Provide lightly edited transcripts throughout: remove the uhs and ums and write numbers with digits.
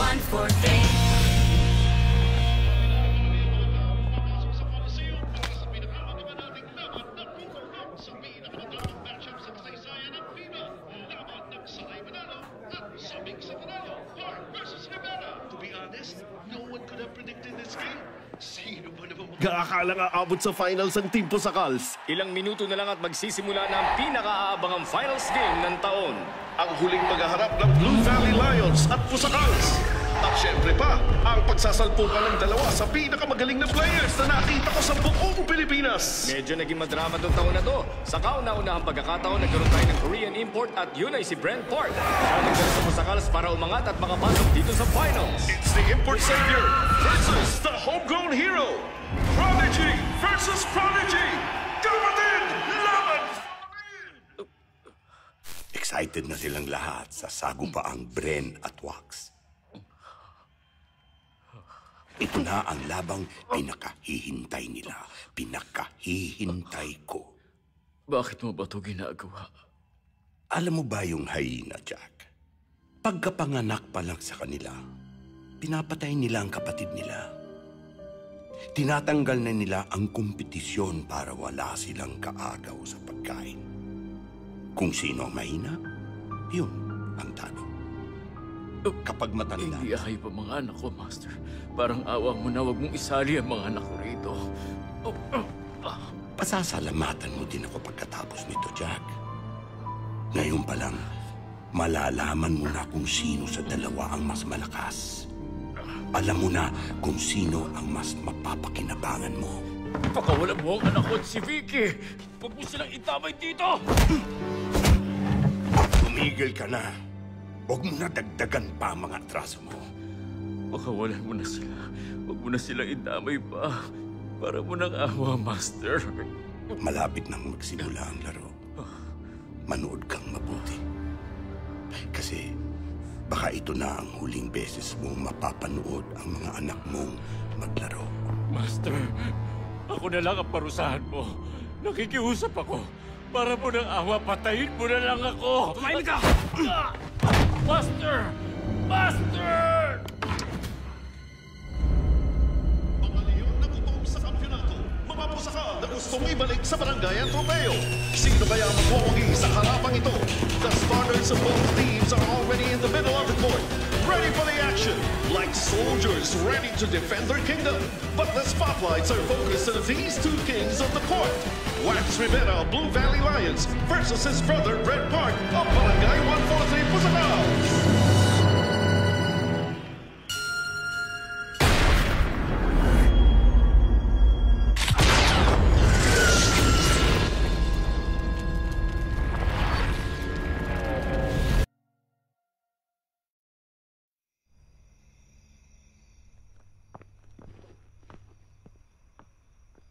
143. Gaakala nga abot sa finals ang Team Pusakals. Ilang minuto na lang at magsisimula na ang pinakaabangang finals game ng taon. Ang huling maghaharap ng Blue Valley Lions at Pusakals. At syempre pa, ang pagsasalpukan ng dalawa sa pinakamagaling na players na nakita ko sa buong Pilipinas. Medyo naging madrama itong taon na to. Sa kauna-unahang pagkakataon, nagkaroon tayo ng Korean import at yun ay si Brent Park. Siya nagdala sa Pusakals para umangat at makapasok dito sa finals. It's the import savior versus the homegrown hero. Prodigy versus Prodigy! Kapatid, laban! Excited na silang lahat sa sagumpaang Bren at Wax. Ito na ang labang pinakahihintay nila. Pinakahihintay ko. Bakit mo ba ito ginagawa? Alam mo ba yung hyena, Jack? Pagkapanganak pa lang sa kanila, pinapatay nila ang kapatid nila. Tinatanggal na nila ang kompetisyon para wala silang kaagaw sa pagkain. Kung sino ang mahina, yun ang talo. Kapag matanda... Hindi ahayop ang mga anak ko, Master. Parang awa mo na, wag mong isali ang mga anak ko rito. Pasasalamatan mo din ako pagkatapos nito, Jack. Ngayon pa lang, malalaman mo na kung sino sa dalawa ang mas malakas. Alam mo na kung sino ang mas mapapakinabangan mo. Pakawalan mo ang anak ko at si Vicky! Huwag mo silang itamay dito! Tumigil ka na. Huwag mo na dagdagan pa ang mga atraso mo. Pakawalan mo na sila. Huwag mo na silang itamay pa. Para mo nang awa, Master. Malapit nang magsimula ang laro. Manood kang mabuti. Kasi baka ito na ang huling beses mong mapapanood ang mga anak mong maglaro. Master, ako na lang ang parusahan mo. Nakikiusap ako. Para mo ng awa, patayin mo na lang ako. Tumahimik ka! Master! Master! Mga leon na gutom sa kampyonato. Mapapusaka na gustong ibalik sa barangay ang tropeo. Sino kaya magwawagi sa harapang ito? The starters of both teams are already in the middle of the court, ready for the action, like soldiers ready to defend their kingdom. But the spotlights are focused on these two kings of the court. Wax Rivera, Blue Valley Lions, versus his brother, Brett Park, of Barangay 143 Pusakals.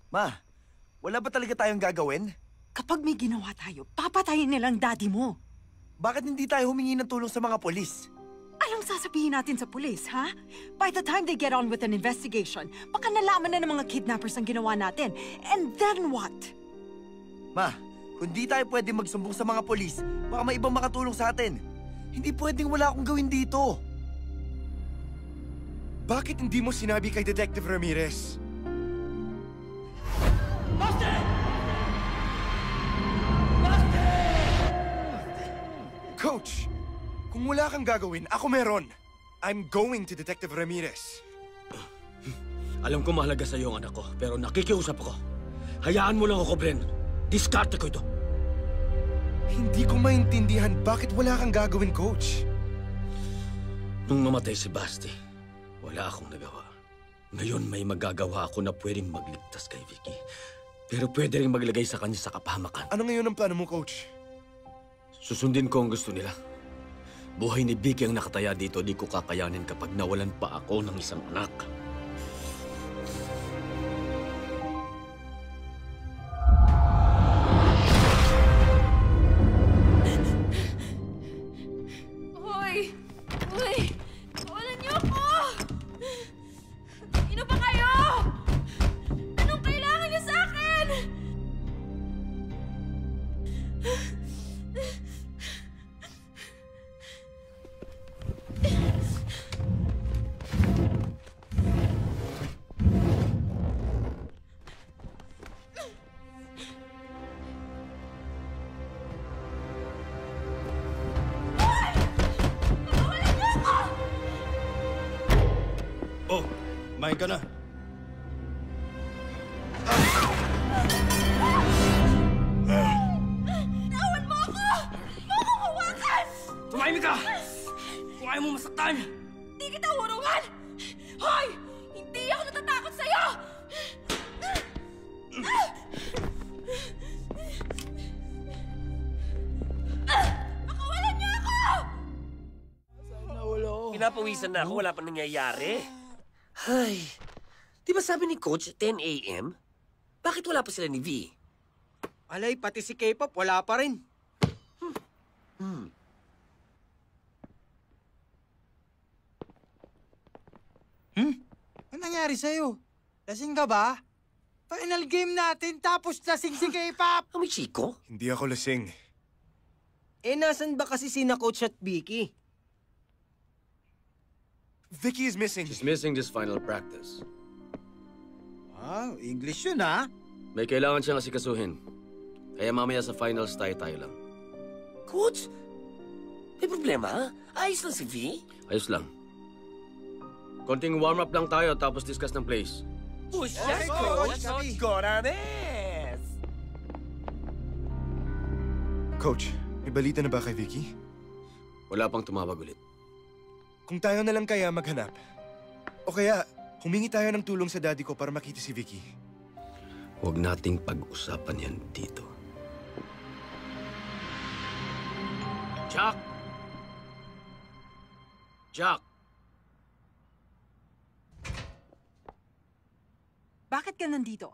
Ma, wala ba talaga tayong gagawin? Kapag may ginawa tayo, papatayin nilang daddy mo. Bakit hindi tayo humingi ng tulong sa mga polis? Anong sasabihin natin sa pulis, ha? By the time they get on with an investigation, baka nalaman na ng mga kidnappers ang ginawa natin. And then what? Ma, kung di tayo pwede magsumbong sa mga polis, baka may ibang makatulong sa atin. Hindi pwedeng wala akong gawin dito. Bakit hindi mo sinabi kay Detective Ramirez? Coach, kung wala kang gagawin, ako meron. I'm going to Detective Ramirez. Alam ko mahalaga sa iyo ang anak ko, pero nakikiusap ako. Hayaan mo lang ako, Bren. Diskarte ko ito. Hindi ko maintindihan bakit wala kang gagawin, Coach. Nung mamatay si Basti, wala akong nagawa. Ngayon may magagawa ako na pwedeng magligtas kay Vicky. Pero pwede rin maglagay sa kanya sa kapahamakan. Ano ngayon ang plano mo, Coach? Susundin ko ang gusto nila. Buhay ni Vicky ang nakataya dito, di ko kakayanin kapag nawalan pa ako ng isang anak. Hoy! Hoy! Kawalan niyo ako! Sino ba kayo? Anong kailangan niyo sa akin? Kumain ka na. Tawan mo ako! Huwag mo hawakan! Tumahimik ka! Kung ayaw mo masaktan! Di kita urungan! Hoy! Hindi ako natatakot sa'yo! Pakawalan niyo ako! Pinapawisan na ako, wala pa nangyayari. Ay, di ba sabi ni Coach 10 a.m.? Bakit wala pa sila ni V? Alay, pati si K-pop, wala pa rin. Ano nangyari sa'yo? Lasing ka ba? Final game natin tapos lasing si K-pop! May Chico? Hindi ako lasing. Eh, nasan ba kasi sina Coach at Vicky? Vicky is missing. She's missing this final practice. Ah, English yun ah. May kailangan siyang asikasuhin. Kaya mamaya sa finals tayo lang. Coach? May problema? Ayos lang si V? Ayos lang. Konting warm-up lang tayo tapos discuss ng plays. Push yes, Coach! Goranes! Coach, may balita na ba kay Vicky? Wala pang tumawag ulit. Kung tayo na lang kaya maghanap. O kaya, humingi tayo ng tulong sa daddy ko para makita si Vicky. Huwag nating pag-usapan yan dito. Jack! Jack! Bakit ka nandito?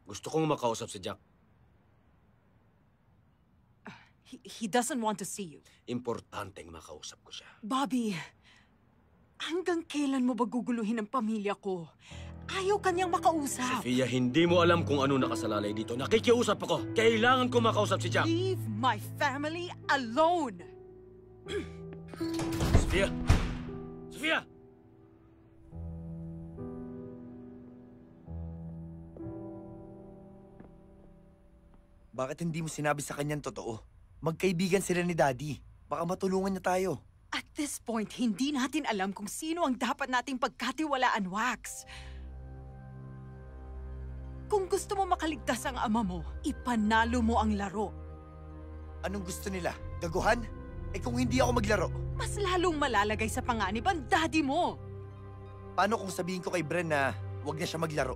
Gusto kong makausap si Jack. He doesn't want to see you. Importanteng makausap ko siya. Bobby, hanggang kailan mo ba guguluhin ang pamilya ko? Ayaw kanyang makausap. Sophia, hindi mo alam kung ano nakasalalay dito. Nakikiusap ako. Kailangan ko makausap si Jack. Leave my family alone! Sophia! Sophia! Bakit hindi mo sinabi sa kanyan totoo? Magkaibigan sila ni Daddy. Baka matulungan niya tayo. At this point, hindi natin alam kung sino ang dapat nating pagkatiwalaan, Wax. Kung gusto mo makaligtas ang ama mo, ipanalo mo ang laro. Anong gusto nila? Gaguhan? Eh kung hindi ako maglaro, Mas lalong malalagay sa panganib ang daddy mo. paano kung sabihin ko kay Bren na huwag na siya maglaro?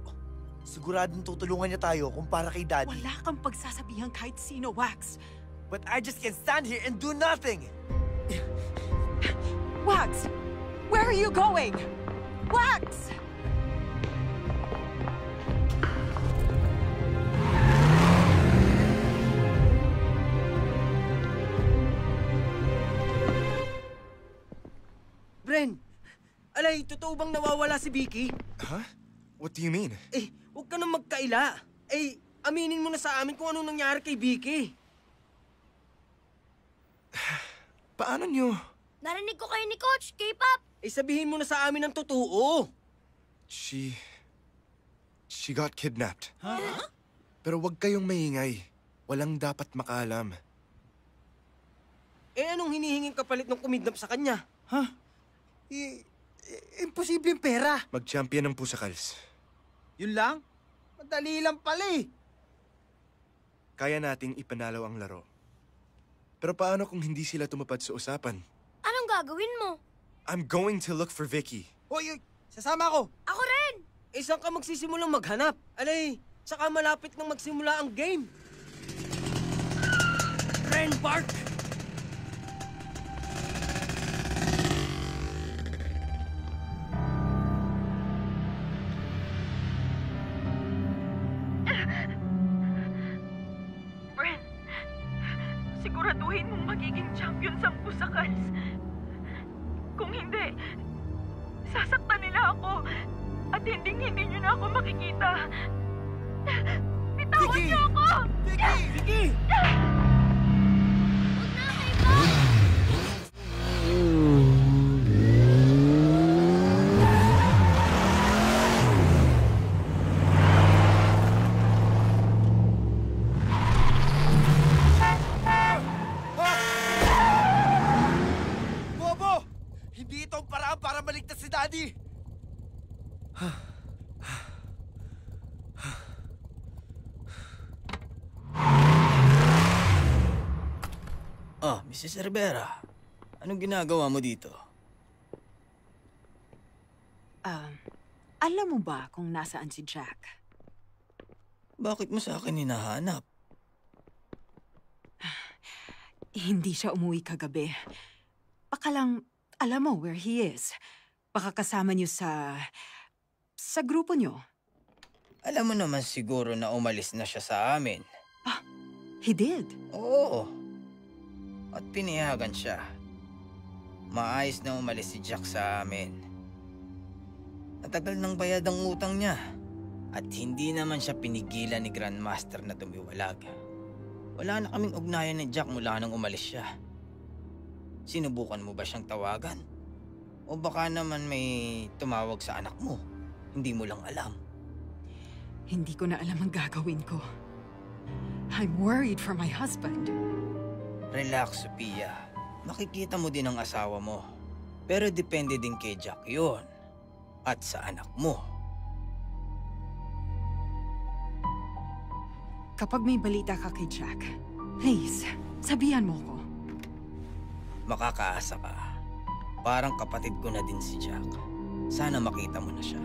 Siguradong tutulungan niya tayo kung para kay Daddy. Wala kang pagsasabihan kahit sino, Wax. But I just can't stand here and do nothing! Wax! Where are you going? Wax! Bren, alay, totoo bang nawawala si Vicky? Huh? What do you mean? Eh, huwag ka nang magkaila. Eh, aminin mo na sa amin kung anong nangyari kay Vicky. Paano niyo? Narinig ko kayo ni Coach, K-pop! Eh, sabihin mo na sa amin ang totoo. She got kidnapped. Pero wag kayong maingay. Walang dapat makaalam. Eh, anong hinihinging kapalit ng kumidnap sa kanya? Imposibleng pera. Mag-champion ng Pusakals. Yun lang? Madali lang pala eh. Kaya nating ipanalo ang laro. Pero paano kung hindi sila tumapad sa usapan? Anong gagawin mo? I'm going to look for Vicky. Hoy, sasama ako. Ako rin! Eh, saan ka magsisimulang maghanap? Alay, saka malapit nang magsimula ang game. Ren Park! Bren, siguraduhin mong magiging champion sa Pusakals. Kung hindi, sasaktan nila ako at hindi nyo na ako makikita. Bitawan niyo ako! Vicky! Vicky! Huwag na, K-pop! Bobo! Hindi ito ang paraan para maligtas si Daddy! Mrs. Rivera, anong ginagawa mo dito? Alam mo ba kung nasaan si Jack? Bakit mo sa akin hinahanap? Hindi siya umuwi kagabi. Baka lang alam mo where he is. Baka kasama niyo sa grupo niyo. Alam mo naman siguro na umalis na siya sa amin. He did? Oo. At pinayagan siya. Maayos na umalis si Jack sa amin. Natagal ng bayad ang utang niya. At hindi naman siya pinigilan ni Grandmaster na tumiwalag. Wala na kaming ugnayan ni Jack mula nang umalis siya. Sinubukan mo ba siyang tawagan? O baka naman may tumawag sa anak mo? Hindi mo lang alam. Hindi ko na alam ang gagawin ko. I'm worried for my husband. Relax, Sophia. Makikita mo din ang asawa mo. Pero depende din kay Jack yun. At sa anak mo. Kapag may balita ka kay Jack, please, sabihan mo ko. Makakaasa ka. Parang kapatid ko na din si Jack. Sana makita mo na siya.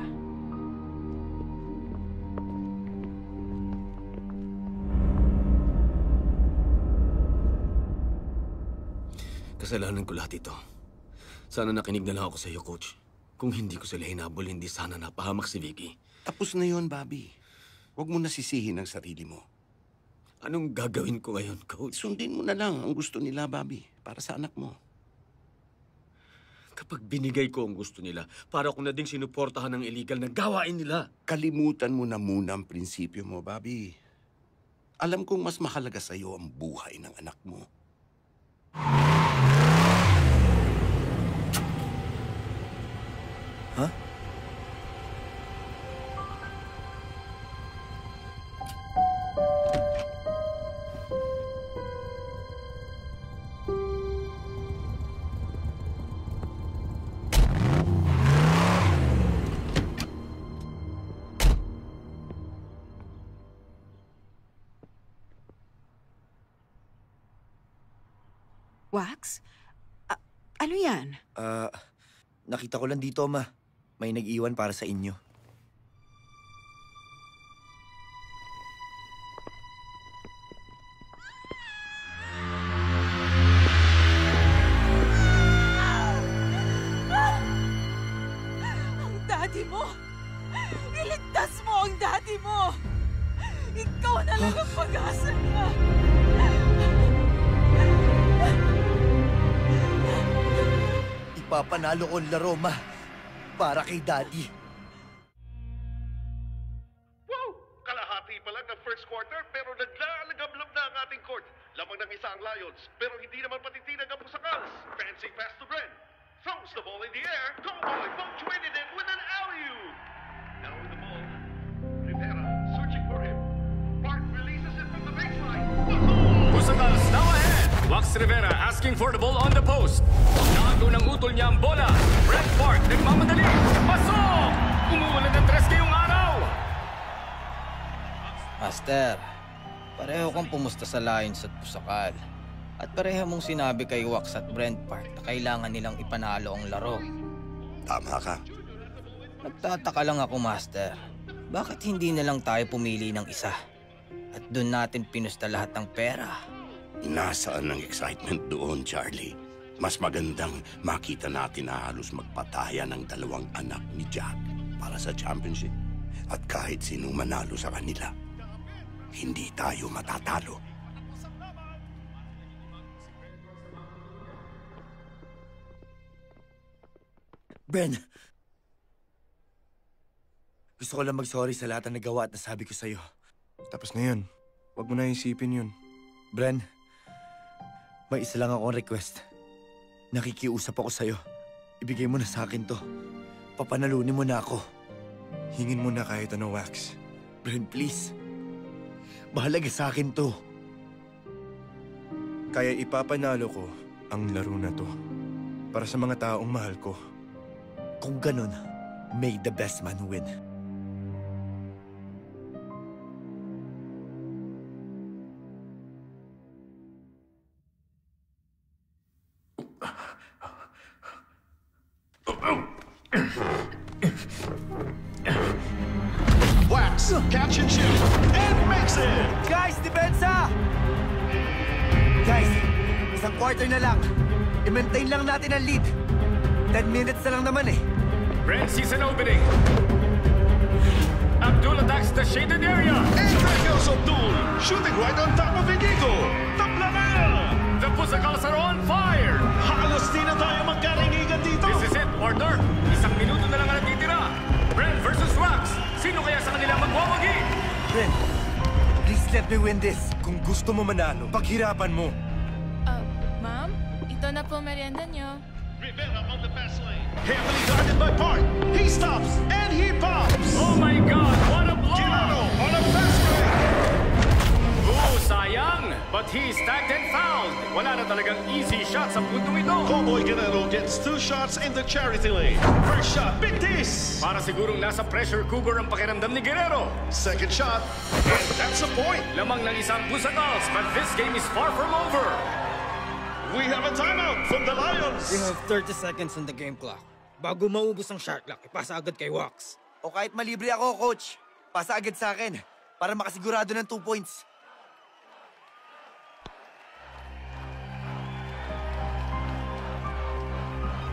Kasalanan ko lahat ito. Sana nakinig na lang ako sa iyo, Coach. Kung hindi ko sila hinabol, hindi sana napahamak si Vicky. Tapos na yon, Bobby. Huwag mo nasisihin ang sarili mo. Anong gagawin ko ngayon, Coach? Sundin mo na lang ang gusto nila, Bobby, para sa anak mo. Kapag binigay ko ang gusto nila, para ko na ding sinuportahan ng illegal na gawain nila. Kalimutan mo na muna ang prinsipyo mo, Bobby. Alam kong mas mahalaga sa iyo ang buhay ng anak mo. Huh? Wax? Ano yan? Nakita ko lang dito, Ma. May nag-iwan para sa inyo. Ang daddy mo! Iligtas mo ang daddy mo! Ikaw na lang ang pag-asa niya! Ipapanalo ko ang laro, Ma. Para kay Daddy. Wow! Kalahati pa lang ng first quarter pero naglalagablab na ang ating court. Lamang ng isa ang Lions pero hindi naman patitinag ang Pusakals. Fancy pass to Brent. Throws the ball in the air. Cowboy punctuated it with an alley-oop. Now with the ball. Rivera searching for him. Park releases it from the baseline. Pusakals now ahead. Wax Rivera asking for the ball on the post. Naagaw ng utol niya ang bola. Brent Park nagmamadali. Pasok! Umuulan ng tres ngayong araw. Master, pareho kang pumusta sa Lions at Pusakal. At pareho mong sinabi kay Wax at Brent Park na kailangan nilang ipanalo ang laro. Tama ka. Nagtataka lang ako, Master. Bakit hindi na lang tayo pumili ng isa? At doon natin pinusta lahat ng pera. Nasaan ang excitement doon, Charlie? Mas magandang makita natin na halos magpataya ng dalawang anak ni Jack para sa championship. At kahit sino manalo sa kanila, hindi tayo matatalo. Bren! Gusto ko lang mag-sorry sa lahat ng nagawa at nasabi ko sa'yo. Tapos na yun. Huwag mo na isipin yun. Bren, may isa lang akong request. Nakikiusap ako sa'yo. Ibigay mo na sa akin to. Papanalunin mo na ako. Hingin mo na kahit ano, Wax. Bren, please. Mahalaga sa akin to. Kaya ipapanalo ko ang laro na to. Para sa mga taong mahal ko. Kung ganun, may the best man win. championship and makes it! Guys, depensa! Guys, isang quarter na lang. I-maintain lang natin ang lead. 10 minutes na lang naman eh. Brent sees an opening. Abdul attacks the shaded area. And there goes Abdul, shooting right on top of Inigo. Tabla na! The Pusakals are on fire. Halos di na tayo magkarinigan dito. This is it, partner. Isang minuto na lang ang natitira. Brent versus Wax. Sino kaya sa kanila magwawagi? Brent, please let me win this. Kung gusto mo manalo, paghirapan mo. Ma'am, ito na po merienda nyo. Rivera on the fast lane. Heavily guarded by Park. He stops and he pops. Oh my God, what a blow! Girano on a fast break. Oh, sayang! But he's tagged and fouled. Wala na talagang easy shot sa puntong ito. Cowboy Guerrero gets 2 shots in the charity lane. First shot, big diss. Para sigurong nasa pressure cooker ang pakiramdam ni Guerrero. Second shot, and that's a point. Lamang ng isang Pusakals, but this game is far from over. We have a timeout from the Lions. We have 30 seconds on the game clock. Bago maubos ang shot clock, ipasa agad kay Wax. O kahit malibre ako, coach. Pasa agad sa akin para makasigurado ng 2 points.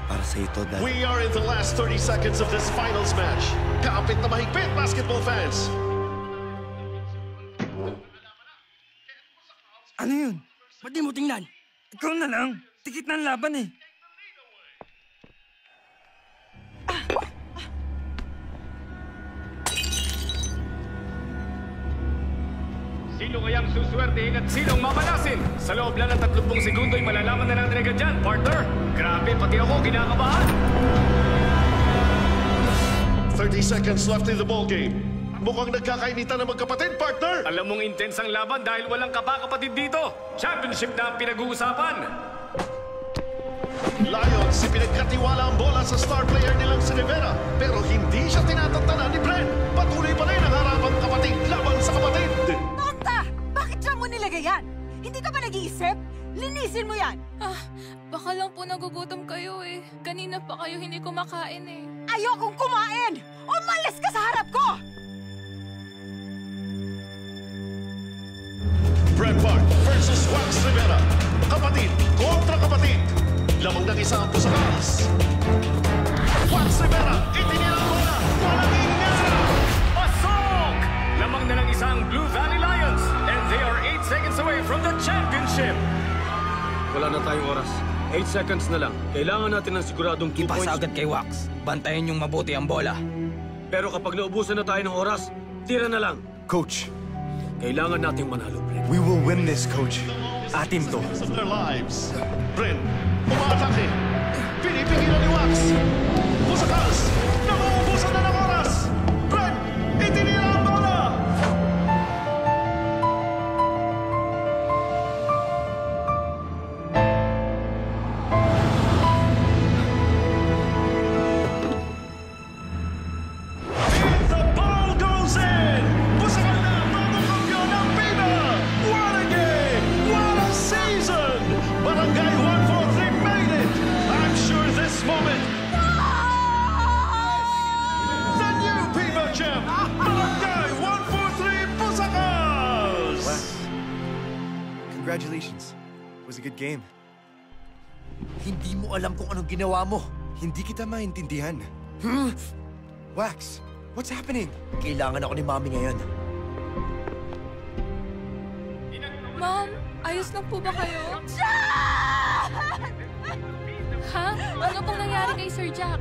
Para sa ito, Dad. We are in the last 30 seconds of this finals match. Kapit na mahigpit, basketball fans. Ano yun? Ba't di mo tingnan? Ikaw na lang. Tikit na ang laban eh. Sino kayang suswertehin at sinong mamalasin? Sa loob lang ng 30 segundo ay malalaman na natin agad dyan, partner. Grabe, pati ako kinakabahan. 30 seconds left in the ball game. Mukhang nagkakainitan ng magkapatid, partner. Alam mong intense ang laban dahil walang kapakapatid dito. Championship na ang pinag-uusapan. Lions, pinagkatiwala ang bola sa star player nilang si Rivera. Pero hindi siya tinatantanan ni Brent. Patuloy pa rin ang harapang kapatid laban sa kapatid. Tonta! Bakit siya mo nilagay yan? Hindi ka ba nag-iisip? Linisin mo yan! Baka lang po nagugutom kayo eh. Kanina pa kayo hindi kumakain eh. Ayokong kumain! Umalis ka sa harap ko! Brent Park versus Wax Rivera. Kapatid kontra kapatid. Lamang ng isa ang Pusakals. Wax Rivera, itinirang bola. Walang hinga! Pasok! Lamang na ng isang Blue Valley Lions. And they are 8 seconds away from the championship. Wala na tayong oras. 8 seconds na lang. Kailangan natin ng siguradong 2 points. Ipasa agad kay Wax. Bantayan yung mabuti ang bola. Pero kapag naubusan na tayo ng oras, tira na lang. Coach, kailangan nating manalo, Brent. we will win this, Coach. Atin to. Of their lives. Brent, umaatake. Pinipigilan ni Wax. Pusakals, nauubusan na ng oras. Brent, itinira ang bola. And the ball goes in. Pusakal na ang bagong kampiyon ng FIBA. What a game! What a season! Barangay 143 made it. I'm sure this moment. The new FIBA champ. Barangay 143 Pusakals. Congratulations. It was a good game. Hindi mo alam kung anong ginawa mo. Hindi kita maintindihan. Wax, what's happening? Kailangan ako ni Mami ngayon. Ma'am, ayos lang po ba kayo? Ha? Ano pong nangyari kay Sir Jack?